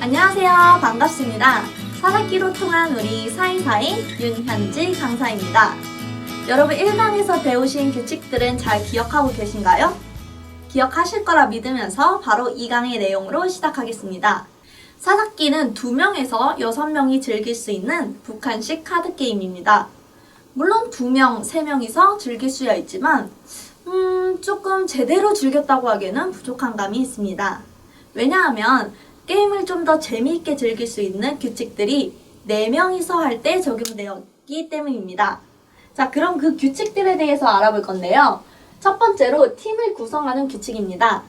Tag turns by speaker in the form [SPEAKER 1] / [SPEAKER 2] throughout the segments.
[SPEAKER 1] 안녕하세요. 반갑습니다. 사사기로 통한 우리 사이사이 윤현지 강사입니다. 여러분 1강에서 배우신 규칙들은 잘 기억하고 계신가요? 기억하실 거라 믿으면서 바로 2강의 내용으로 시작하겠습니다. 사사기는 2명에서 6명이 즐길 수 있는 북한식 카드 게임입니다. 물론 2명, 3명이서 즐길 수야 있지만 조금 제대로 즐겼다고 하기에는 부족한 감이 있습니다. 왜냐하면 게임을 좀 더 재미있게 즐길 수 있는 규칙들이 4명이서 할 때 적용되었기 때문입니다. 자, 그럼 그 규칙들에 대해서 알아볼 건데요. 첫 번째로 팀을 구성하는 규칙입니다.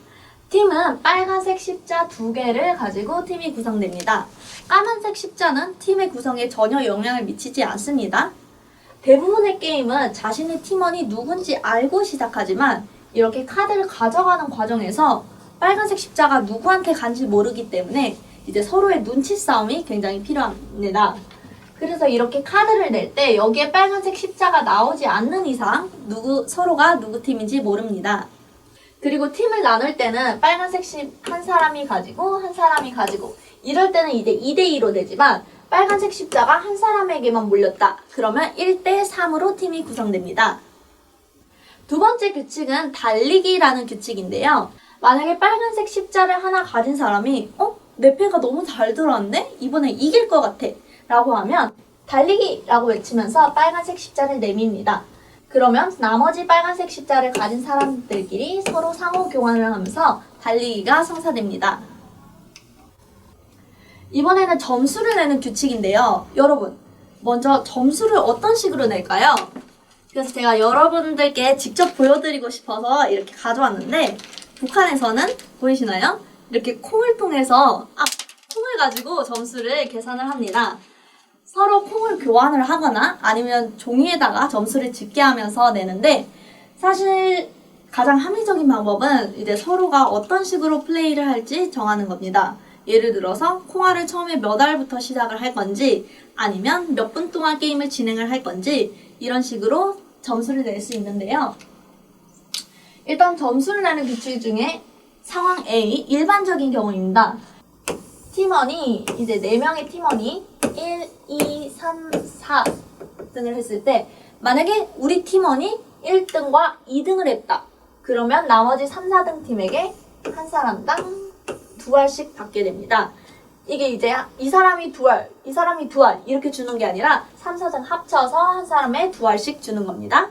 [SPEAKER 1] 팀은 빨간색 십자 2개를 가지고 팀이 구성됩니다. 까만색 십자는 팀의 구성에 전혀 영향을 미치지 않습니다. 대부분의 게임은 자신의 팀원이 누군지 알고 시작하지만 이렇게 카드를 가져가는 과정에서 빨간색 십자가 누구한테 간지 모르기 때문에 이제 서로의 눈치 싸움이 굉장히 필요합니다. 그래서 이렇게 카드를 낼 때 여기에 빨간색 십자가 나오지 않는 이상 서로가 누구 팀인지 모릅니다. 그리고 팀을 나눌 때는 빨간색 한 사람이 가지고 한 사람이 가지고 이럴 때는 이제 2대2로 되지만 빨간색 십자가 한 사람에게만 몰렸다. 그러면 1대3으로 팀이 구성됩니다. 두 번째 규칙은 달리기라는 규칙인데요. 만약에 빨간색 십자를 하나 가진 사람이 내 패가 너무 잘 들어왔는데? 이번에 이길 것 같아 라고 하면 달리기! 라고 외치면서 빨간색 십자를 내밉니다. 그러면 나머지 빨간색 십자를 가진 사람들끼리 서로 상호 교환을 하면서 달리기가 성사됩니다. 이번에는 점수를 내는 규칙인데요. 여러분, 먼저 점수를 어떤 식으로 nel까요? 그래서 제가 여러분들께 직접 보여드리고 싶어서 이렇게 가져왔는데 북한에서는 보이시나요? 이렇게 콩을 통해서 콩을 가지고 점수를 계산을 합니다. 서로 콩을 교환을 하거나 아니면 종이에다가 점수를 집게 하면서 내는데 사실 가장 합리적인 방법은 이제 서로가 어떤 식으로 플레이를 할지 정하는 겁니다. 예를 들어서 콩알을 처음에 몇 알부터 시작을 할 건지 아니면 몇 분 동안 게임을 진행을 할 건지 이런 식으로 점수를 낼 수 있는데요. 일단 점수를 내는 규칙 중에 상황 A, 일반적인 경우입니다. 팀원이 이제 4명의 팀원이 1, 2, 3, 4등을 했을 때 만약에 우리 팀원이 1등과 2등을 했다. 그러면 나머지 3, 4등 팀에게 한 사람당 2알씩 받게 됩니다. 이게 이제 이 사람이 2알, 이 사람이 2알 이렇게 주는 게 아니라 3, 4등 합쳐서 한 사람에 2알씩 주는 겁니다.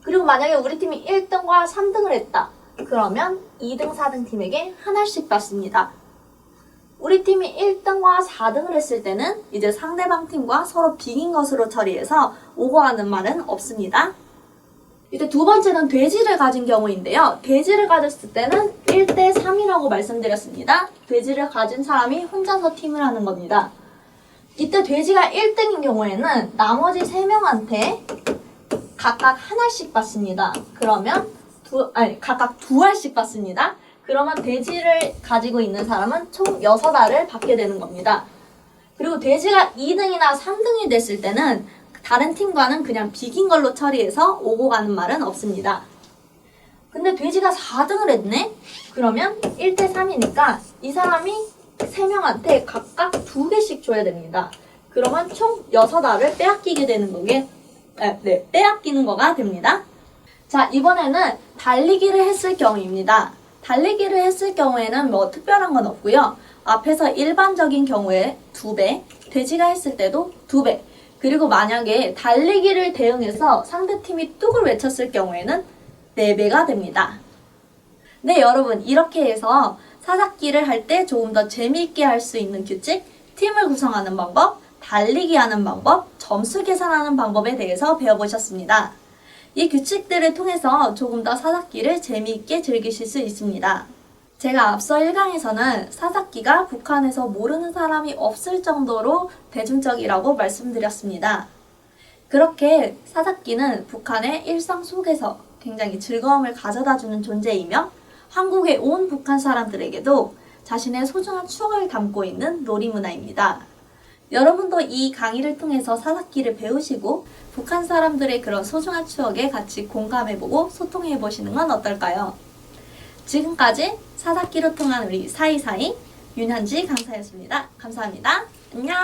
[SPEAKER 1] 그리고 만약에 우리 팀이 1등과 3등을 했다. 그러면 2등, 4등 팀에게 하나씩 받습니다. 우리 팀이 1등과 4등을 했을 때는 이제 상대방 팀과 서로 비긴 것으로 처리해서 오고 가는 말은 없습니다. 이제 두 번째는 돼지를 가진 경우인데요. 돼지를 가졌을 때는 1대3이라고 말씀드렸습니다. 돼지를 가진 사람이 혼자서 팀을 하는 겁니다. 이때 돼지가 1등인 경우에는 나머지 3명한테 각각 하나씩 받습니다. 그러면 각각 2알씩 받습니다. 그러면 돼지를 가지고 있는 사람은 총 6알을 받게 되는 겁니다. 그리고 돼지가 2등이나 3등이 됐을 때는 다른 팀과는 그냥 비긴 걸로 처리해서 오고 가는 말은 없습니다. 근데 돼지가 4등을 했네? 그러면 1대3이니까 이 사람이 3명한테 각각 2개씩 줘야 됩니다. 그러면 총 6알을 빼앗기게 되는 빼앗기는 거가 됩니다. 자, 이번에는 달리기를 했을 경우입니다. 달리기를 했을 경우에는 뭐 특별한 건 없고요. 앞에서 일반적인 경우에 2배, 돼지가 했을 때도 2배, 그리고 만약에 달리기를 대응해서 상대팀이 뚝을 외쳤을 경우에는 4배가 됩니다. 네, 여러분 이렇게 해서 사사기를 할 때 조금 더 재미있게 할 수 있는 규칙, 팀을 구성하는 방법, 달리기 하는 방법, 점수 계산하는 방법에 대해서 배워보셨습니다. 이 규칙들을 통해서 조금 더 사사기를 재미있게 즐기실 수 있습니다. 제가 앞서 1강에서는 사사기가 북한에서 모르는 사람이 없을 정도로 대중적이라고 말씀드렸습니다. 그렇게 사사기는 북한의 일상 속에서 굉장히 즐거움을 가져다주는 존재이며 한국에 온 북한 사람들에게도 자신의 소중한 추억을 담고 있는 놀이문화입니다. 여러분도 이 강의를 통해서 사사기를 배우시고 북한 사람들의 그런 소중한 추억에 같이 공감해보고 소통해보시는 건 어떨까요? 지금까지 사사기로 통한 우리 사이사이 윤현지 강사였습니다. 감사합니다. 안녕.